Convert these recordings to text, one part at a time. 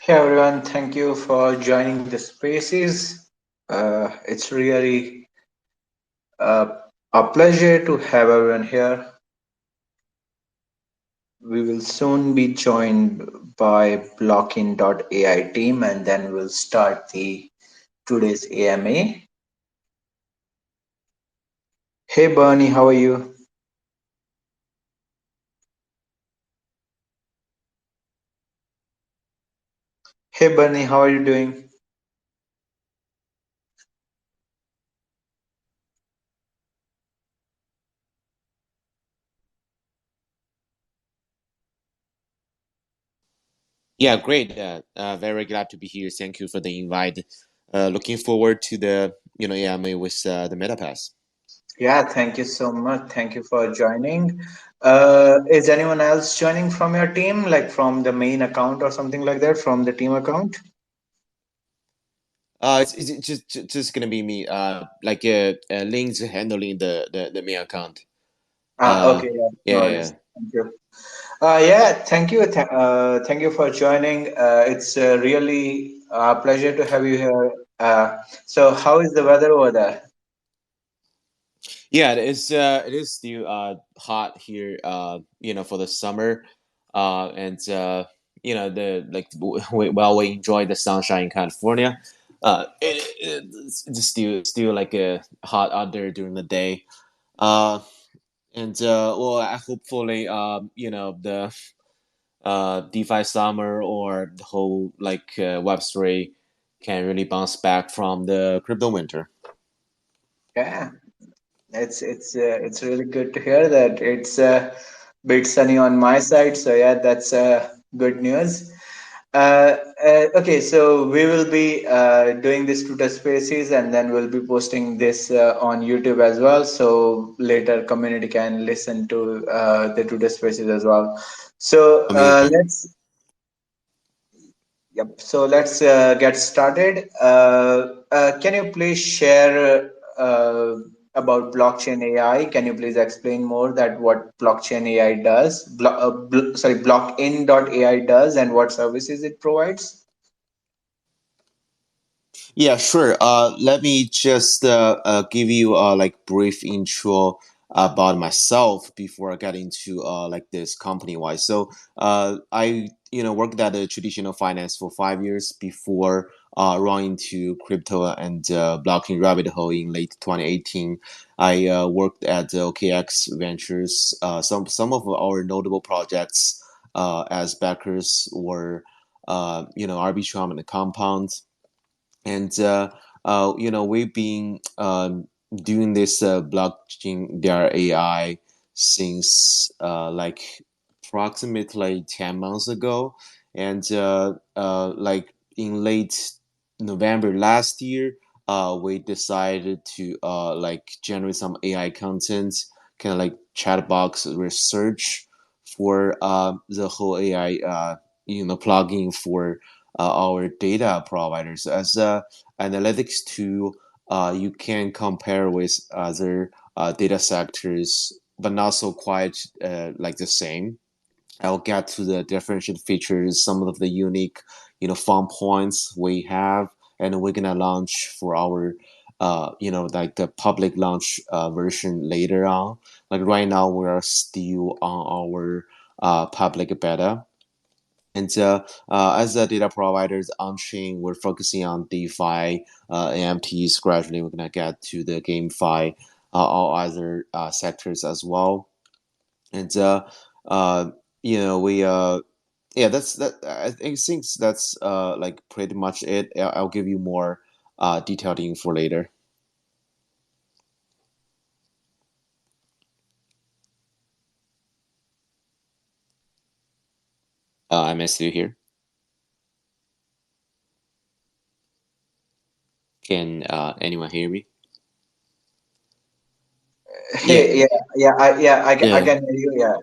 Hey everyone, thank you for joining the spaces. It's really a pleasure to have everyone here. We will soon be joined by Blockin AI team and then we'll start the today's AMA. Hey Bernie, how are you? Hey Bernie, how are you doing? Yeah, great. Very glad to be here. Thank you for the invite. Looking forward to the AMA with the MetaPath. Yeah, thank you so much. Thank you for joining. Is anyone else joining from your team, like from the main account or something like that, from the team account? It's just gonna be me. Links handling the main account. Okay, yeah, Yeah, no yeah, worries. yeah. Thank you. Yeah, thank you. Thank you for joining. It's really a pleasure to have you here. So, how is the weather over there? Yeah, it is still hot here. For the summer. And the while we enjoy the sunshine in California, it's still like hot out there during the day. Uh, and well, I hopefully the DeFi summer or the whole Web3 can really bounce back from the crypto winter. Yeah, it's really good to hear that it's a bit sunny on my side. So yeah, that's good news. Okay, so we will be doing this Twitter Spaces, and then we'll be posting this on YouTube as well. So later, community can listen to the Twitter Spaces as well. So Amazing. let's get started. Can you please share about blockchain AI? Can you please explain more that what blockchain AI does? Blockin AI does, and what services it provides? Yeah, sure. Let me just give you a brief intro about myself before I get into this company wise. So I worked at a traditional finance for 5 years before running into crypto and blocking rabbit hole in late 2018. I worked at OKX Ventures. Some of our notable projects as backers were Arbitrum and the Compound, and we've been doing this blockchain their AI since approximately 10 months ago, and in late November last year, we decided to generate some AI content, kind of like chat box research for the whole AI plugin for our data providers as a analytics tool. You can compare with other data sectors, but not so quite like the same. I'll get to the differentiated features, some of the unique, fun points we have, and we're gonna launch for our, like the public launch version later on. Like right now, we are still on our public beta. And as a data providers on chain, we're focusing on DeFi, NFTs. Gradually, we're gonna get to the GameFi, all other sectors as well. And uh, we yeah, that's that. I think that's pretty much it. I'll give you more detailed info later. I'm still here. Can anyone hear me? Yeah, Hey, I yeah, can hear you. Yeah.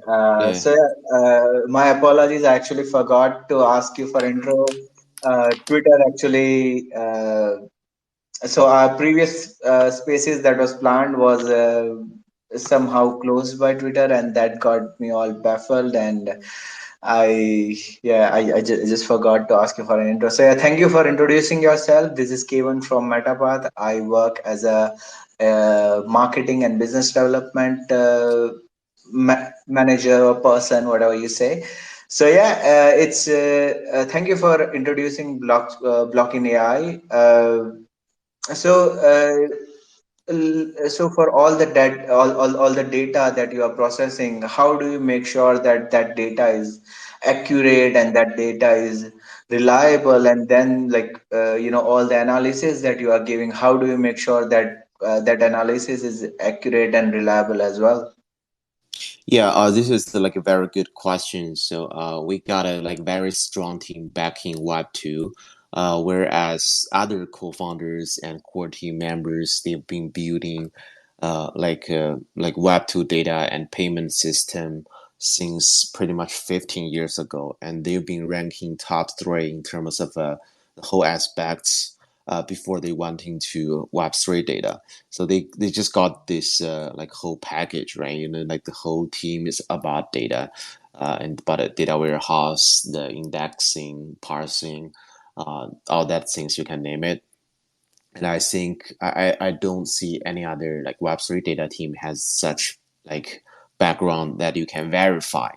yeah. My apologies. I actually forgot to ask you for intro. Twitter actually. So our previous spaces that was planned was somehow closed by Twitter, and that got me all baffled. And I just forgot to ask you for an intro. So yeah, thank you for introducing yourself. This is Kevin from MetaPath. I work as a marketing and business development manager or person, whatever you say. So yeah, it's thank you for introducing Blockin AI. So for all the data that you are processing, how do you make sure that that data is accurate and that data is reliable? And then all the analysis that you are giving, how do you make sure that that analysis is accurate and reliable as well? Yeah, this is like a very good question. So, we got a like very strong team backing Web2, whereas other co-founders and core team members they've been building, like Web2 data and payment system since pretty much 15 years ago, and they've been ranking top three in terms of the whole aspects. Before they went into Web3 data, so they just got this like whole package, right? Like the whole team is about data, and about a data warehouse, the indexing, parsing, all that things you can name it. And I think I don't see any other like Web3 data team has such like background that you can verify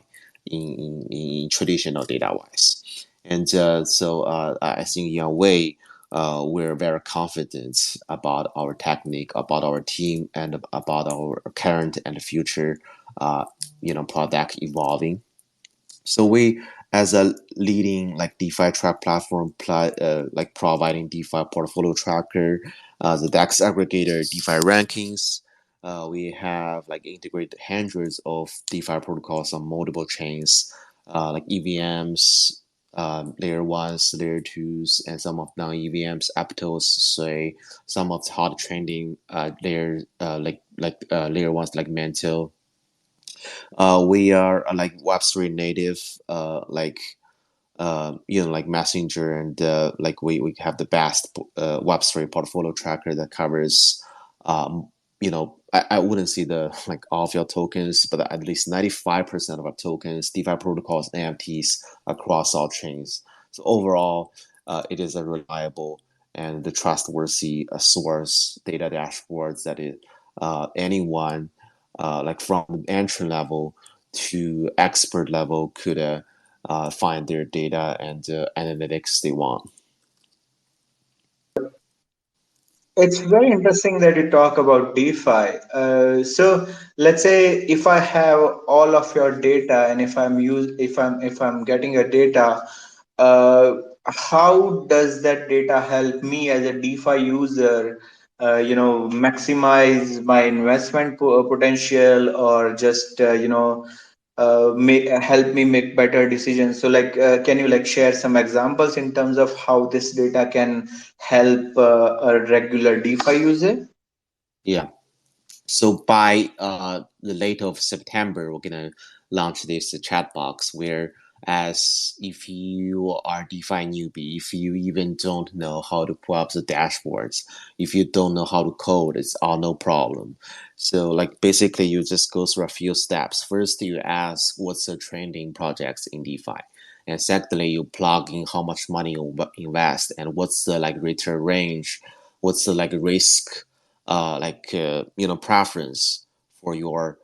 in traditional data wise. And I think in a way, we're very confident about our technique, about our team, and about our current and future, uh, product evolving. So we, as a leading like DeFi track platform, like providing DeFi portfolio tracker, the DEX aggregator, DeFi rankings. We have like integrated hundreds of DeFi protocols on multiple chains, like EVMs, layer ones, layer twos, and some of non-EVMs, Aptos, say some of the hot trending layer ones like Mantle. We are like Web3 native, like Messenger, and like we have the best Web3 portfolio tracker that covers, I wouldn't see the like all of your tokens, but at least 95% of our tokens, DeFi protocols, NFTs across all chains. So overall, it is a reliable and the trustworthy source data dashboards that anyone, like from entry level to expert level could find their data and analytics they want. It's very interesting that you talk about DeFi. So let's say if I have all of your data and if I'm getting your data, uh, how does that data help me as a DeFi user, maximize my investment potential, or just help me make better decisions? So can you like share some examples in terms of how this data can help a regular DeFi user? Yeah. So by the late of September, we're gonna launch this chat box where, as if you are DeFi newbie, if you even don't know how to pull up the dashboards, if you don't know how to code, it's all no problem. So like basically you just go through a few steps. First you ask what's the trending projects in DeFi. And secondly, you plug in how much money you invest and what's the like return range, what's the like risk preference for your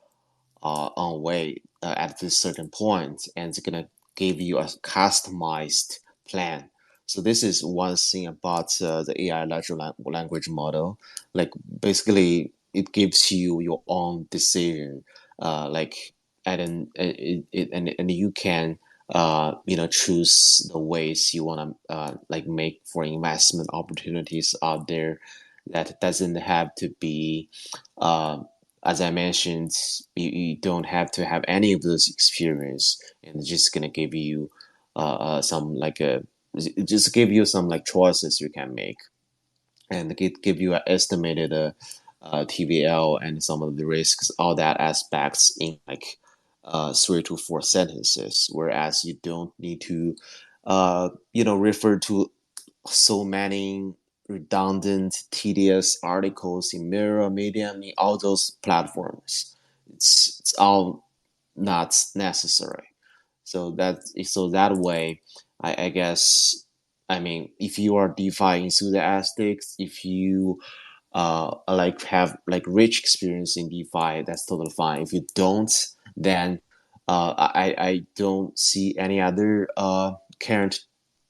own way at this certain point, and it's gonna give you a customized plan. So this is one thing about the AI large language model. Like basically, it gives you your own decision. Like and you can choose the ways you want to like make for investment opportunities out there that doesn't have to be uh, as I mentioned, you don't have to have any of those experience, and it's just gonna give you some like a just give you some like choices you can make, and give you an estimated TVL and some of the risks, all that aspects in like 3 to 4 sentences, whereas you don't need to refer to so many redundant, tedious articles in Mirror, Medium, in all those platforms. It's all not necessary. So that way, I guess, I mean, if you are DeFi enthusiastics, if you like have like rich experience in DeFi, that's totally fine. If you don't, then I don't see any other current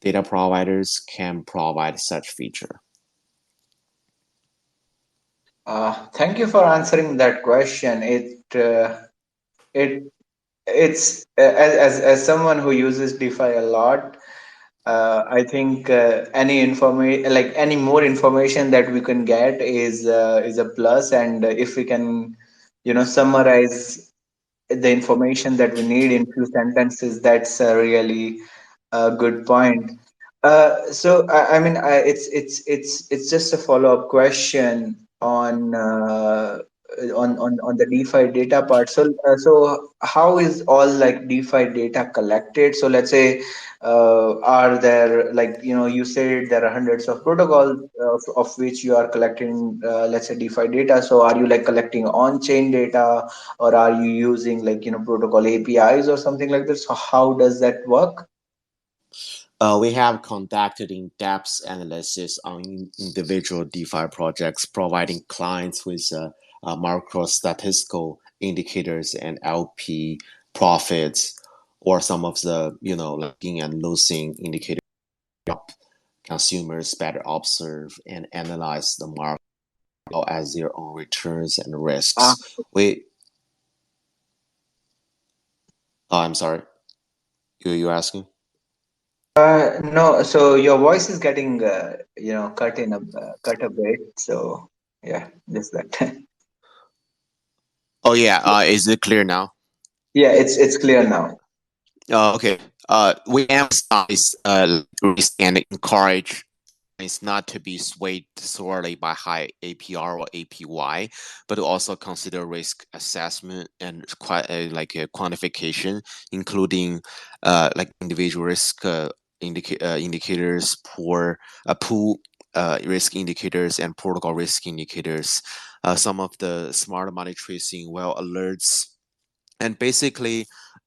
data providers can provide such feature. Thank you for answering that question. It it's as someone who uses DeFi a lot, I think any information, like any more information that we can get is a plus. And if we can, summarize the information that we need in few sentences, that's really a good point. So I mean, it's just a follow-up question on the DeFi data part. So how is all like DeFi data collected? So let's say, are there, like, you said there are hundreds of protocols of which you are collecting, let's say, DeFi data. So are you like collecting on-chain data, or are you using, like, protocol APIs or something like this? So how does that work? We have conducted in-depth analysis on individual DeFi projects, providing clients with macro statistical indicators and LP profits, or some of the like gain and losing indicators to help consumers better observe and analyze the market as their own returns and Ah, risks. We, I'm sorry, you asking? no, so your voice is getting, cut a bit. So yeah, just that. Oh yeah, is it clear now? Yeah, it's clear now. Okay. We emphasize risk and encourage clients not to be swayed solely by high APR or APY, but to also consider risk assessment and like a quantification, including like individual risk indicators, pool risk indicators, and protocol risk indicators. Some of the smart money tracing well alerts, and basically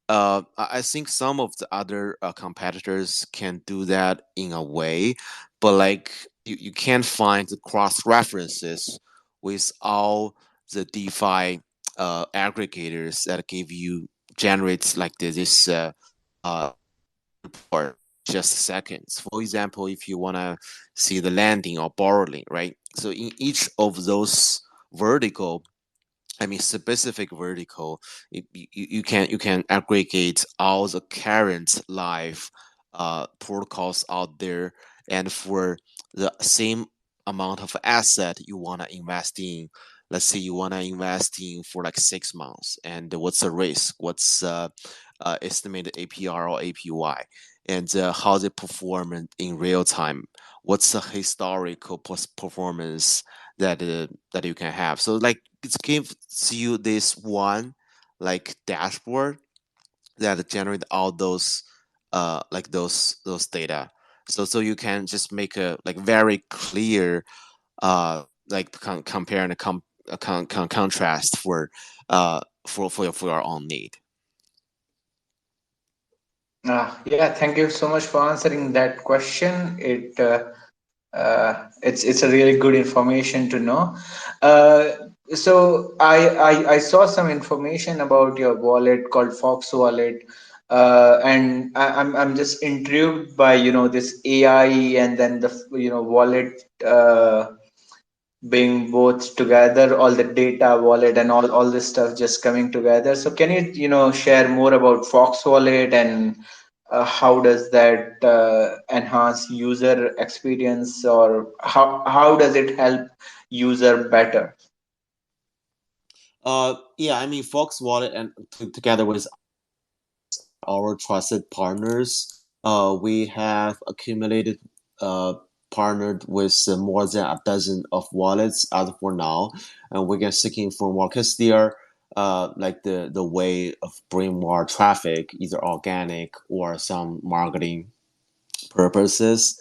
I think some of the other competitors can do that in a way, but like you can't find the cross references with all the DeFi aggregators that give you generates like this uh, report just seconds. For example, if you want to see the landing or borrowing, right? So in each of those vertical, I mean, specific vertical, you can aggregate all the current live protocols out there, and for the same amount of asset you want to invest in. Let's say you want to invest in for like 6 months, and what's the risk? What's estimated APR or APY, and how they perform in real time? What's the historical performance that you can have? So like it gives you this one like dashboard that generate all those like those data. So you can just make a like very clear like compare and contrast for your own need. Yeah, thank you so much for answering that question. It's a really good information to know. Uh, so I saw some information about your wallet called Fox Wallet, and I'm just intrigued by, this AI, and then the wallet being both together, all the data wallet and all this stuff just coming together. So can you share more about Fox Wallet, and how does that enhance user experience, or how does it help user better? Yeah, I mean Fox Wallet and together with our trusted partners. We have accumulated, partnered with more than a dozen of wallets as for now, and we're seeking for more because they are like the way of bring more traffic, either organic or some marketing purposes.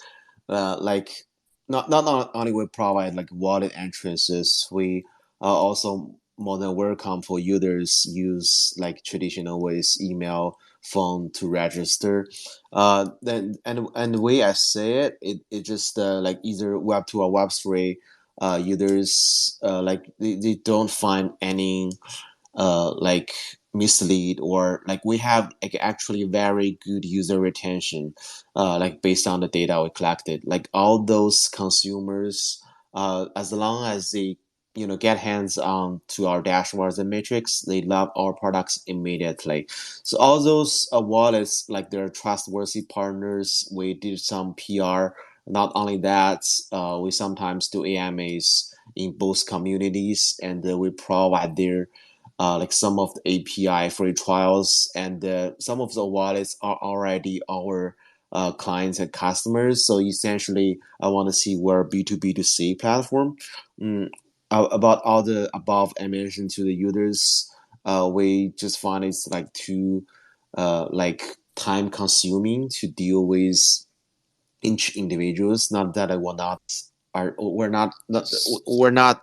Like not only we provide like wallet entrances, we are also more than welcome for users use like traditional ways, email phone to register. Then and the way I say it just like either Web 2 or Web 3 users like they don't find any like mislead, or like we have like actually very good user retention like based on the data we collected, like all those consumers as long as they get hands on to our dashboards and metrics, they love our products immediately. So all those wallets, like they're trustworthy partners. We did some PR. Not only that, we sometimes do AMAs in both communities, and we provide their like some of the API free trials, and some of the wallets are already our clients and customers. So essentially, I want to see we're B2B2C platform. Mm, about all the above I mentioned to the users, we just find it's like too like time consuming to deal with each individuals. Not that I will not are we're not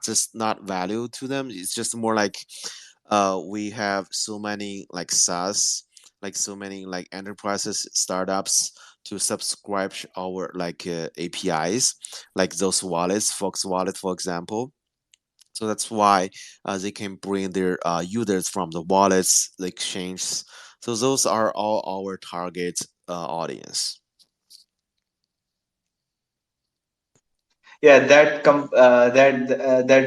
just not value to them. It's just more like we have so many like SaaS, like so many like enterprises, startups to subscribe our like APIs, like those wallets, Fox Wallet, for example. So that's why they can bring their users from the wallets, the exchange. So those are all our target audience. Yeah, that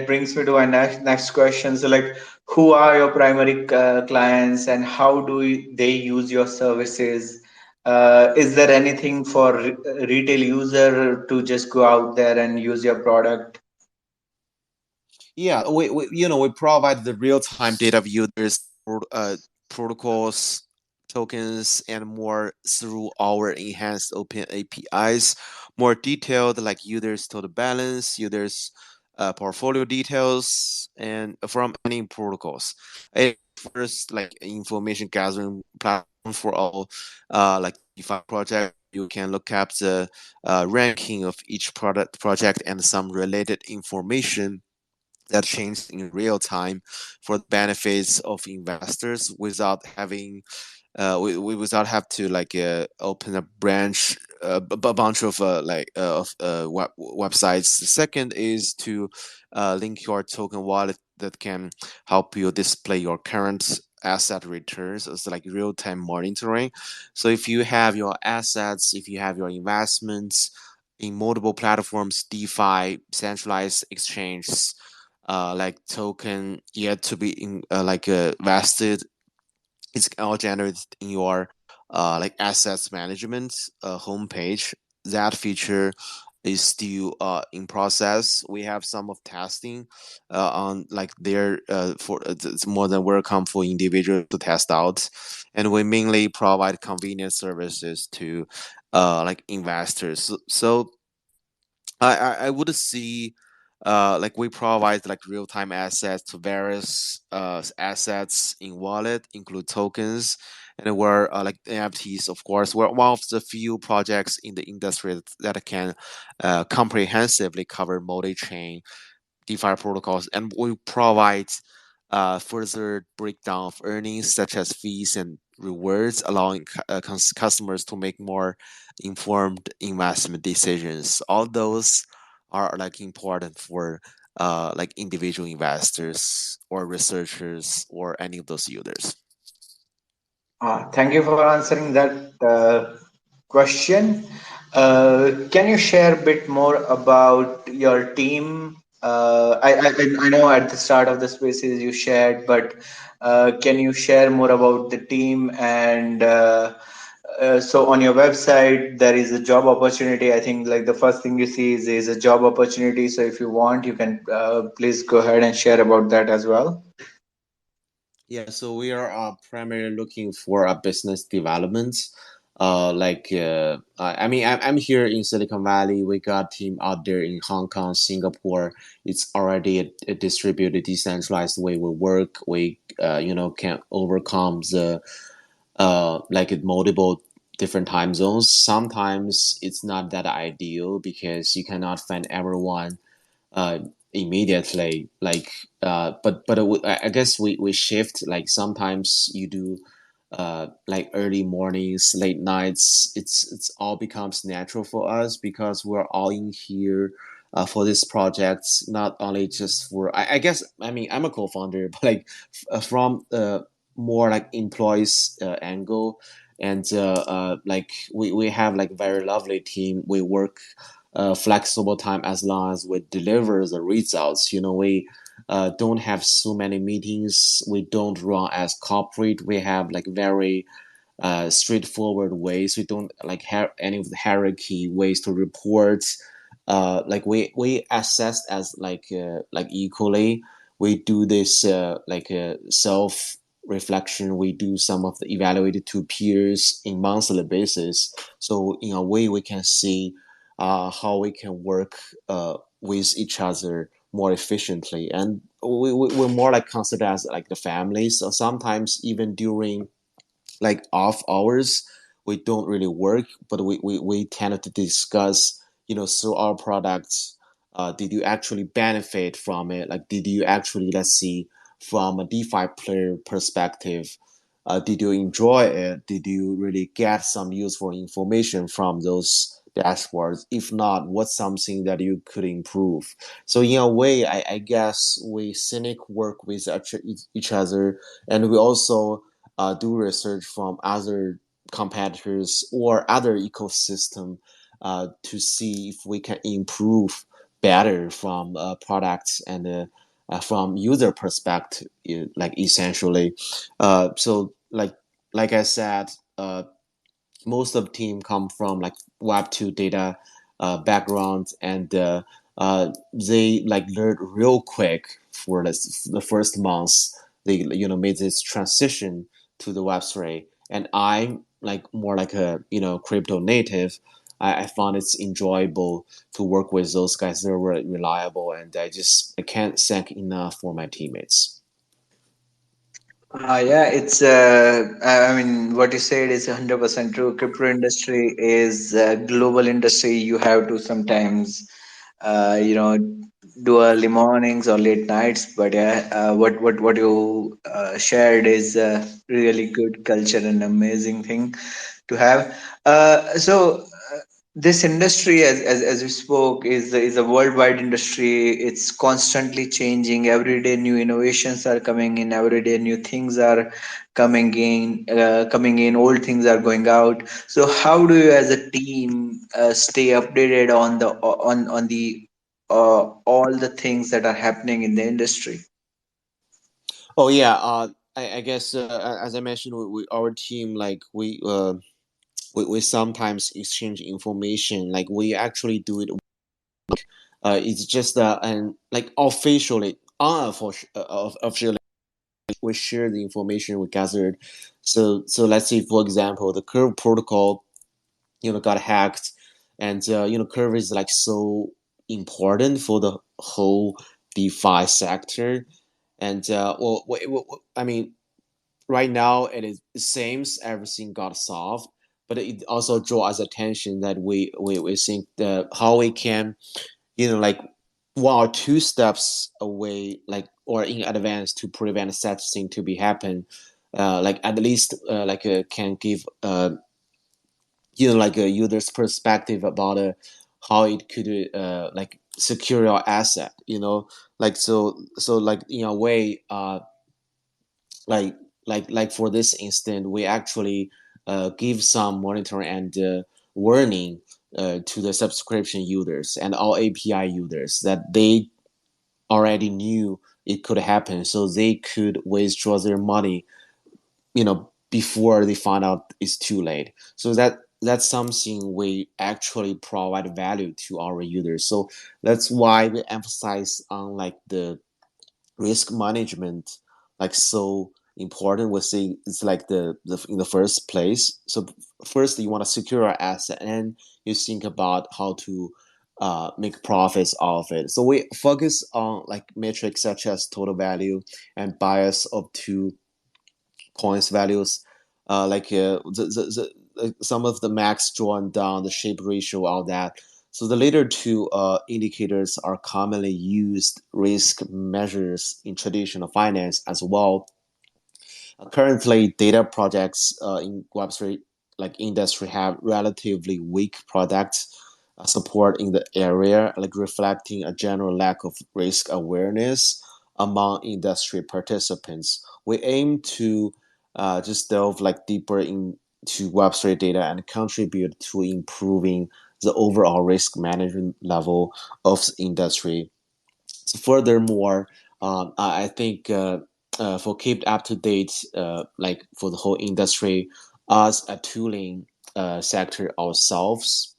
brings me to my next question. So, like, who are your primary clients, and how do they use your services? Is there anything for retail user to just go out there and use your product? Yeah, we provide the real time data of users, protocols, tokens, and more through our enhanced open APIs. More detailed, like users total balance, users portfolio details, and from any protocols. It first like information gathering platform for all like DeFi project. You can look up the ranking of each product project and some related information that changes in real time for the benefits of investors without having we without have to like open a branch a bunch of websites. The second is to link your token wallet that can help you display your current asset returns as like real-time monitoring. So if you have your assets, if you have your investments in multiple platforms, DeFi, centralized exchanges, like token yet to be in vested, it's all generated in your like assets management homepage. That feature is still in process. We have some of testing on like there for it's more than welcome for individuals to test out, and we mainly provide convenient services to like investors. So I would see like we provide like real-time access to various assets in wallet, include tokens, and we're like NFTs. Of course, we're one of the few projects in the industry that can comprehensively cover multi-chain DeFi protocols, and we provide further breakdown of earnings such as fees and rewards, allowing customers to make more informed investment decisions. All those are like important for like individual investors or researchers or any of those users. Thank you for answering that question. Can you share a bit more about your team? I know at the start of the spaces you shared, but can you share more about the team? And so on your website, there is a job opportunity. I think like the first thing you see is a job opportunity. So if you want, you can please go ahead and share about that as well. Yeah, so we are primarily looking for a business development. I mean, I'm here in Silicon Valley. We got team out there in Hong Kong, Singapore. It's already a distributed, decentralized way we work. We, can overcome the like multiple different time zones. Sometimes it's not that ideal because you cannot find everyone uh immediately, like but I guess we shift, like sometimes you do like early mornings, late nights. It's all becomes natural for us because we're all in here for this project. Not only just for I guess I mean I'm a co-founder, but like from more like employees angle, and like we have like very lovely team. We work flexible time as long as we deliver the results. You know, we don't have so many meetings. We don't run as corporate. We have like very straightforward ways. We don't like have any of the hierarchy ways to report. Like we assess as like equally. We do this self reflection. We do some of the evaluated to peers in monthly basis. So in a way, we can see how we can work with each other more efficiently, and we're more like considered as like the family. So sometimes even during like off hours, we don't really work, but we tend to discuss, you know, so our products, did you actually benefit from it? Like, did you actually, let's see, from a DeFi player perspective, did you enjoy it? Did you really get some useful information from those dashboards? If not, what's something that you could improve? So in a way, I guess we cynic work with each other, and we also do research from other competitors or other ecosystem to see if we can improve better from products and from user perspective, like essentially. So like I said, most of the team come from like Web2 data background, and they like learned real quick for the first months. They made this transition to the Web3, and I'm like more like a crypto native. I found it's enjoyable to work with those guys. They're reliable, and I can't thank enough for my teammates. Yeah, it's. I mean, what you said is 100% true. Crypto industry is a global industry. You have to sometimes, you know, do early mornings or late nights. But yeah, what you shared is a really good culture and amazing thing to have. So this industry, as we spoke, is a worldwide industry. It's constantly changing. Every day, new innovations are coming in. Every day, new things are coming in. Coming in. Old things are going out. So, how do you, as a team, stay updated on the all the things that are happening in the industry? Oh yeah, I guess as I mentioned, our team like we sometimes exchange information. Like we actually do it. It's just and like officially, officially, we share the information we gathered. So let's say for example, the Curve protocol, got hacked, and Curve is like so important for the whole DeFi sector. And I mean, right now it seems everything got solved, but it also draws attention that we think that how we can like one or two steps away, like or in advance to prevent such thing to be happen. Like at least can give like a user's perspective about how it could like secure your asset. Like so like in a way like like for this instant, we actually give some monitoring and warning to the subscription users and all API users that they already knew it could happen, so they could withdraw their money, before they find out it's too late. So that's something we actually provide value to our users. So that's why we emphasize on like the risk management, like so important. We say it's like the in the first place. So first you want to secure our asset, and you think about how to make profits off it. So we focus on like metrics such as total value and bias of two coins values, some of the max drawn down, the shape ratio, all that. So the later two indicators are commonly used risk measures in traditional finance as well. Currently, data projects in Web3 like industry have relatively weak product support in the area, like reflecting a general lack of risk awareness among industry participants. We aim to just delve like deeper into Web3 data and contribute to improving the overall risk management level of the industry. So furthermore, I think for keep up to date, like for the whole industry, us a tooling sector ourselves,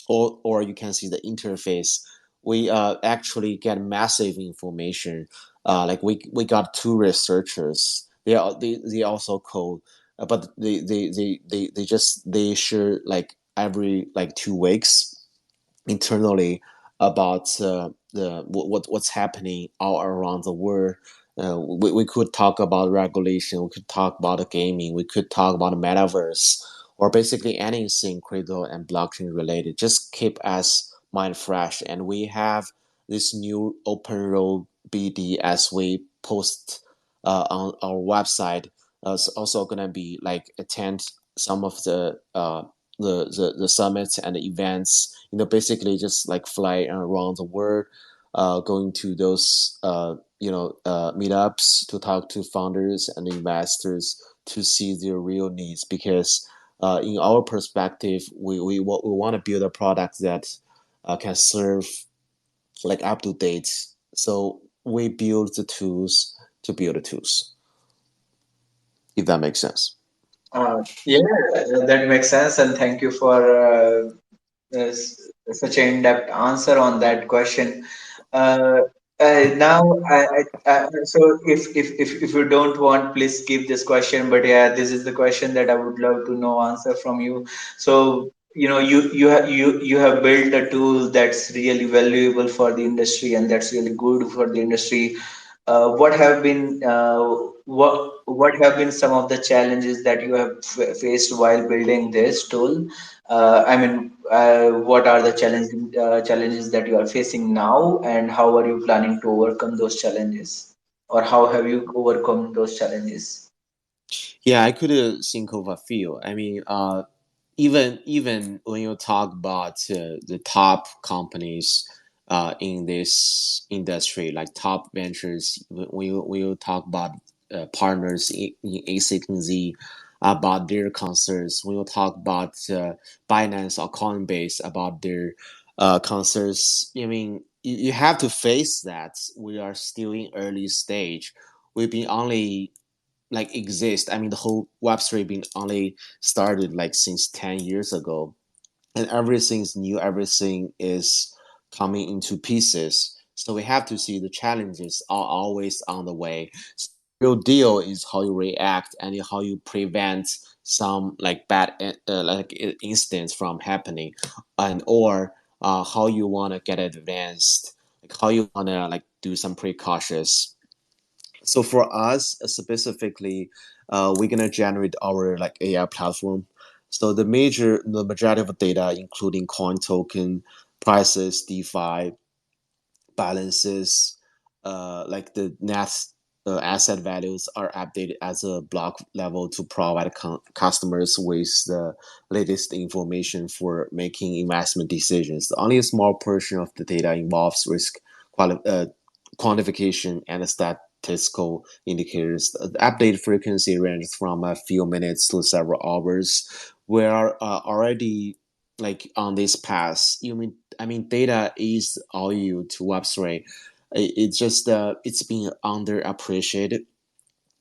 or you can see the interface, we actually get massive information. Like we got two researchers. They also code, but they share like every like 2 weeks internally about what's happening all around the world. We could talk about regulation, we could talk about the gaming, we could talk about the metaverse, or basically anything crypto and blockchain related. Just keep us mind fresh. And we have this new open role BD as we post on our website. It's also gonna be like attend some of the summits and the events. Basically just like fly around the world, going to those meetups to talk to founders and investors to see their real needs. Because in our perspective, we want to build a product that can serve like up to date. So we build the tools to build the tools, if that makes sense. Yeah, that makes sense, and thank you for such an in-depth answer on that question. Uh, now, so if you don't want, please skip this question. But yeah, this is the question that I would love to know answer from you. So you have built a tool that's really valuable for the industry and that's really good for the industry. What have been what have been some of the challenges that you have faced while building this tool? What are the challenges that you are facing now, and how are you planning to overcome those challenges, or how have you overcome those challenges? Yeah, I could think of a few. I mean, even when you talk about the top companies in this industry, like top ventures, when you talk about partners in ASIC and Z, about their concerns, when you talk about Binance or Coinbase about their concerns, I mean, you have to face that we are still in early stage. We've been only like exist. I mean, the whole Web3 being only started like since 10 years ago, and everything's new. Everything is coming into pieces. So we have to see the challenges are always on the way. So the real deal is how you react and how you prevent some like bad incidents from happening, and or how you want to get advanced, like how you want to like do some precautious. So for us specifically, we're gonna generate our like AI platform. So the majority of data, including coin token prices, DeFi balances, like the net asset values are updated as a block level to provide customers with the latest information for making investment decisions. Only a small portion of the data involves risk quali- uh, quantification and statistical indicators. The update frequency ranges from a few minutes to several hours. We are already like on this path. I mean, data is all you to Web3. It's just it's being underappreciated,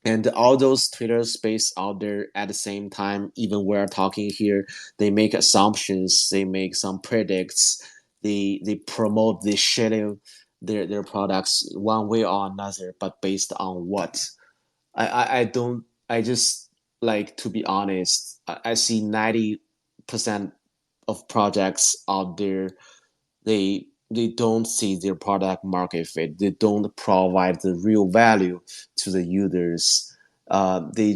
and all those Twitter space out there at the same time. Even we're talking here, they make assumptions, they make some predicts, they promote, they schedule their products one way or another, but based on what? I don't. I just like to be honest. I see 90% of projects out there, they don't see their product market fit. They don't provide the real value to the users. They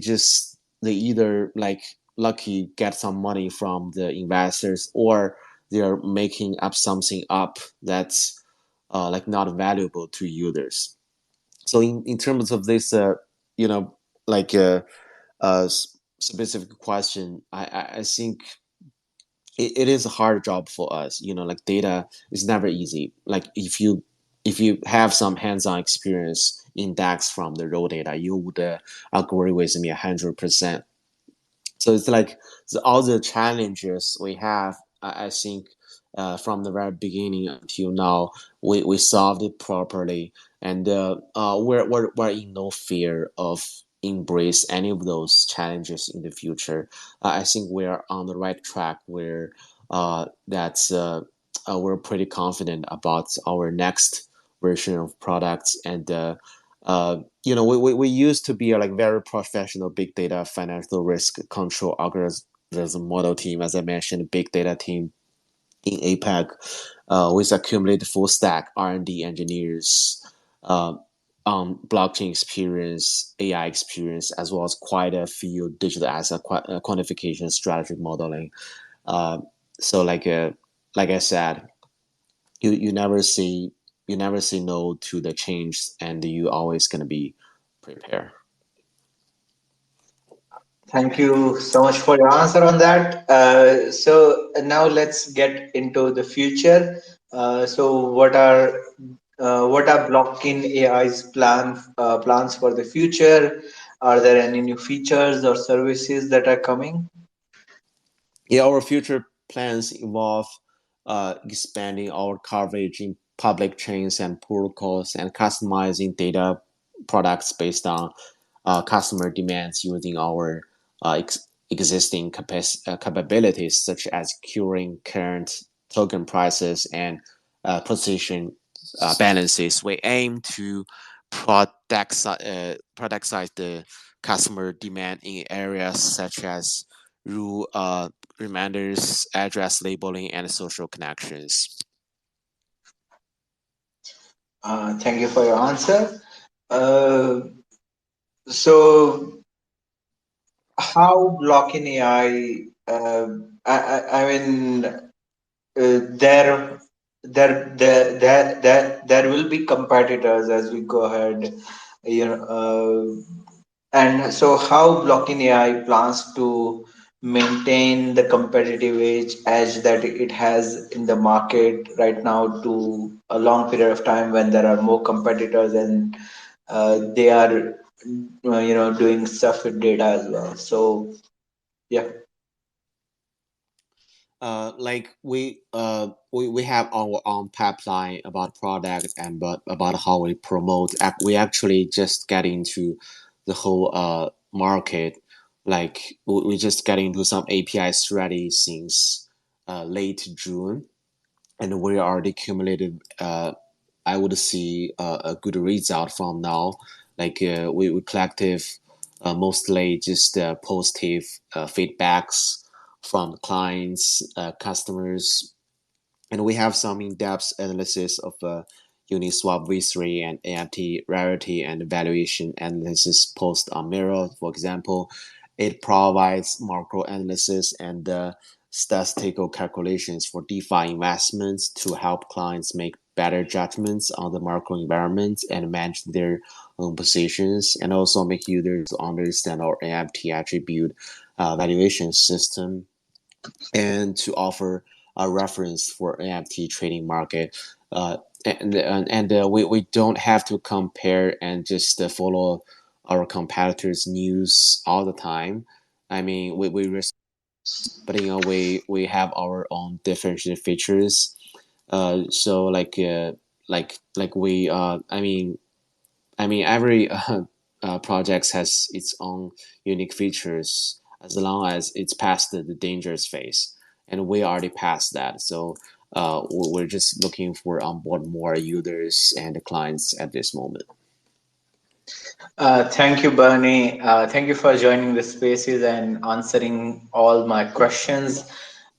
either like lucky get some money from the investors, or they are making up something up that's like not valuable to users. So in terms of this, you know, like specific question, I think it is a hard job for us. Like data is never easy. Like if you have some hands-on experience in DAX from the raw data, you would agree with me 100%. So it's like all the challenges we have. I think from the very beginning until now, we solved it properly, and we're in no fear of embrace any of those challenges in the future. I think we're on the right track where that's we're pretty confident about our next version of products. And we used to be a like very professional big data financial risk control algorithm model team, as I mentioned, big data team in APAC, with accumulated full stack R&D engineers, uh, blockchain experience, AI experience, as well as quite a few digital asset quantification, strategic modeling. Uh, so like I said, you never say no to the change, and you always gonna be prepared. Thank you so much for your answer on that. So now let's get into the future. So what are Blockin AI's plans for the future? Are there any new features or services that are coming? Yeah, our future plans involve expanding our coverage in public chains and protocols, and customizing data products based on customer demands using our existing capabilities, such as curing current token prices and position balances. We aim to productize the customer demand in areas such as rule reminders, address labeling, and social connections. Thank you for your answer. Uh, so how Blockin AI? I mean, there there will be competitors as we go ahead, you know and so how Blockin AI plans to maintain the competitive edge that it has in the market right now to a long period of time when there are more competitors and they are doing stuff with data as well. So yeah. We have our own pipeline about product and but about how we promote. We actually just get into the whole market. Like we just get into some API strategy since late June, and we already accumulated I would see a good result from now. Like we collective mostly just positive feedbacks from clients, customers, and we have some in-depth analysis of Uniswap v3 and NFT rarity and valuation analysis post on Mirror, for example. It provides macro analysis and statistical calculations for DeFi investments to help clients make better judgments on the macro environment and manage their own positions, and also make users understand our NFT attribute valuation system, and to offer a reference for NFT trading market. Uh, we don't have to compare and just follow our competitors' news all the time. I mean, we risk, but in a way, we have our own differentiated features. So like we every project has its own unique features as long as it's past the dangerous phase, and we already passed that. So we're just looking for onboard more users and clients at this moment. Thank you, Bernie. Thank you for joining the spaces and answering all my questions.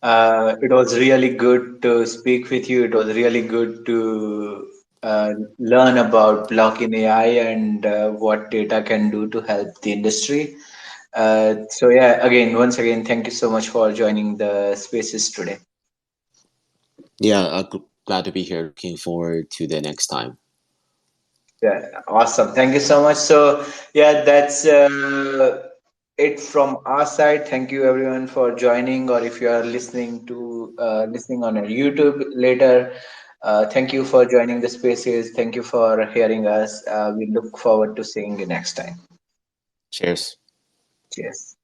It was really good to speak with you. It was really good to learn about Blockin AI and what data can do to help the industry. So yeah, once again, thank you so much for joining the spaces today. Yeah, glad to be here. Looking forward to the next time. Yeah, awesome. Thank you so much. So, yeah, that's it from our side. Thank you everyone for joining, or if you are listening on a YouTube later, thank you for joining the spaces. Thank you for hearing us. We look forward to seeing you next time. Cheers. Cheers.